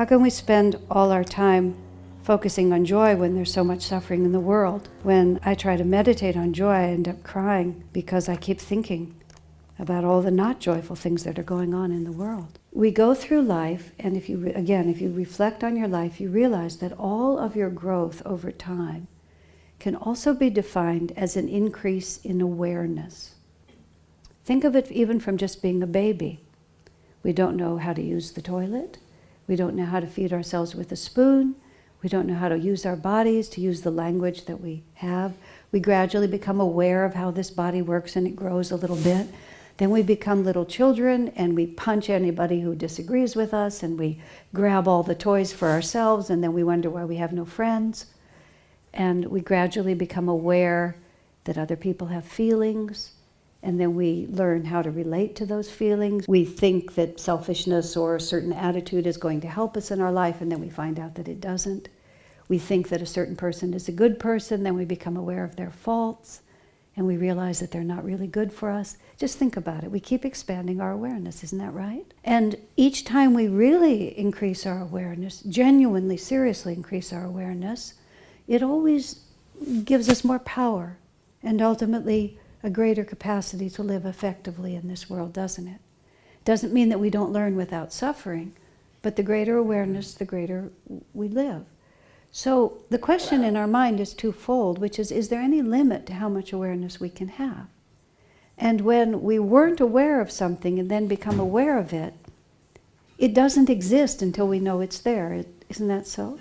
How can we spend all our time focusing on joy when there's so much suffering in the world? When I try to meditate on joy, I end up crying because I keep thinking about all the not joyful things that are going on in the world. We go through life, and if you reflect on your life, you realize that all of your growth over time can also be defined as an increase in awareness. Think of it even from just being a baby. We don't know how to use the toilet. We don't know how to feed ourselves with a spoon. We don't know how to use our bodies, to use the language that we have. We gradually become aware of how this body works, and it grows a little bit. Then we become little children, and we punch anybody who disagrees with us, and we grab all the toys for ourselves, and then we wonder why we have no friends. And we gradually become aware that other people have feelings, and then we learn how to relate to those feelings. We think that selfishness or a certain attitude is going to help us in our life, and then we find out that it doesn't. We think that a certain person is a good person, then we become aware of their faults, and we realize that they're not really good for us. Just think about it. We keep expanding our awareness, isn't that right? And each time we really increase our awareness, genuinely, seriously increase our awareness, it always gives us more power and ultimately a greater capacity to live effectively in this world, doesn't it? Doesn't mean that we don't learn without suffering, but the greater awareness, the greater we live. So the question in our mind is twofold, which is there any limit to how much awareness we can have? And when we weren't aware of something and then become aware of it, it doesn't exist until we know it's there. Isn't that so?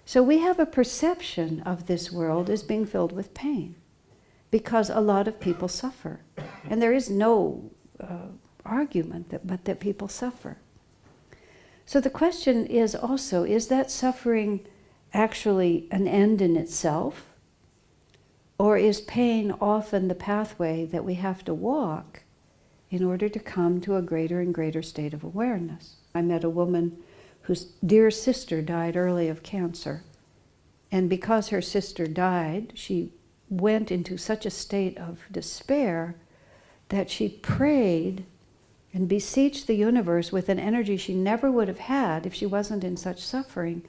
So we have a perception of this world as being filled with pain, because a lot of people suffer. And there is no argument but that people suffer. So the question is also, is that suffering actually an end in itself? Or is pain often the pathway that we have to walk in order to come to a greater and greater state of awareness? I met a woman whose dear sister died early of cancer. And because her sister died, she went into such a state of despair that she prayed and beseeched the universe with an energy she never would have had if she wasn't in such suffering.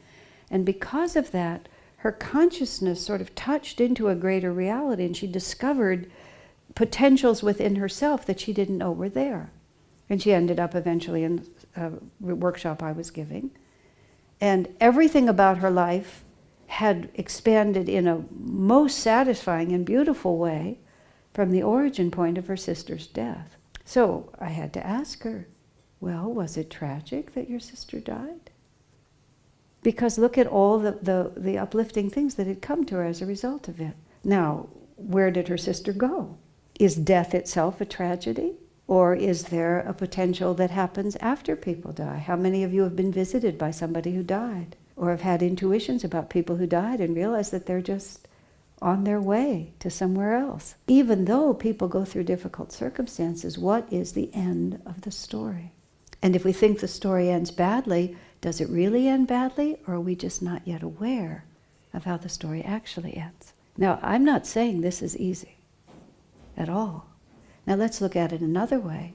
And because of that, her consciousness sort of touched into a greater reality, and she discovered potentials within herself that she didn't know were there. And she ended up eventually in a workshop I was giving. And everything about her life had expanded in a most satisfying and beautiful way from the origin point of her sister's death. So I had to ask her, well, was it tragic that your sister died? Because look at all the uplifting things that had come to her as a result of it. Now, where did her sister go? Is death itself a tragedy? Or is there a potential that happens after people die? How many of you have been visited by somebody who died? Or have had intuitions about people who died and realized that they're just on their way to somewhere else? Even though people go through difficult circumstances, what is the end of the story? And if we think the story ends badly, does it really end badly, or are we just not yet aware of how the story actually ends? Now, I'm not saying this is easy at all. Now let's look at it another way.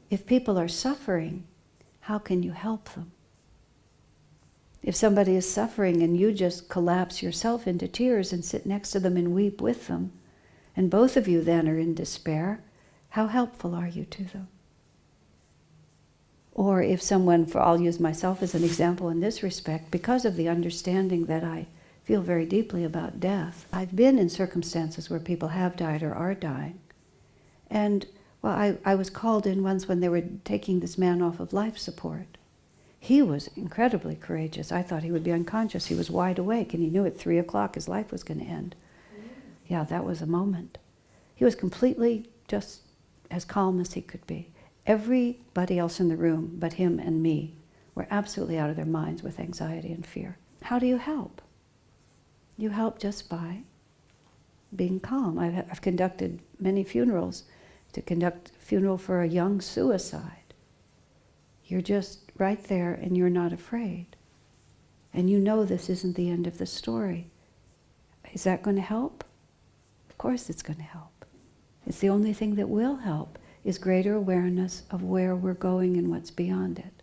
If people are suffering, how can you help them? If somebody is suffering and you just collapse yourself into tears and sit next to them and weep with them, and both of you then are in despair, how helpful are you to them? Or if someone, I'll use myself as an example in this respect, because of the understanding that I feel very deeply about death, I've been in circumstances where people have died or are dying. And well, I was called in once when they were taking this man off of life support. He was incredibly courageous. I thought he would be unconscious. He was wide awake, and he knew at 3 o'clock his life was going to end. Yeah, that was a moment. He was completely just as calm as he could be. Everybody else in the room but him and me were absolutely out of their minds with anxiety and fear. How do you help? You help just by being calm. I've conducted many funerals. To conduct a funeral for a young suicide, you're just right there and you're not afraid. And you know this isn't the end of the story. Is that going to help? Of course it's going to help. It's the only thing that will help, is greater awareness of where we're going and what's beyond it.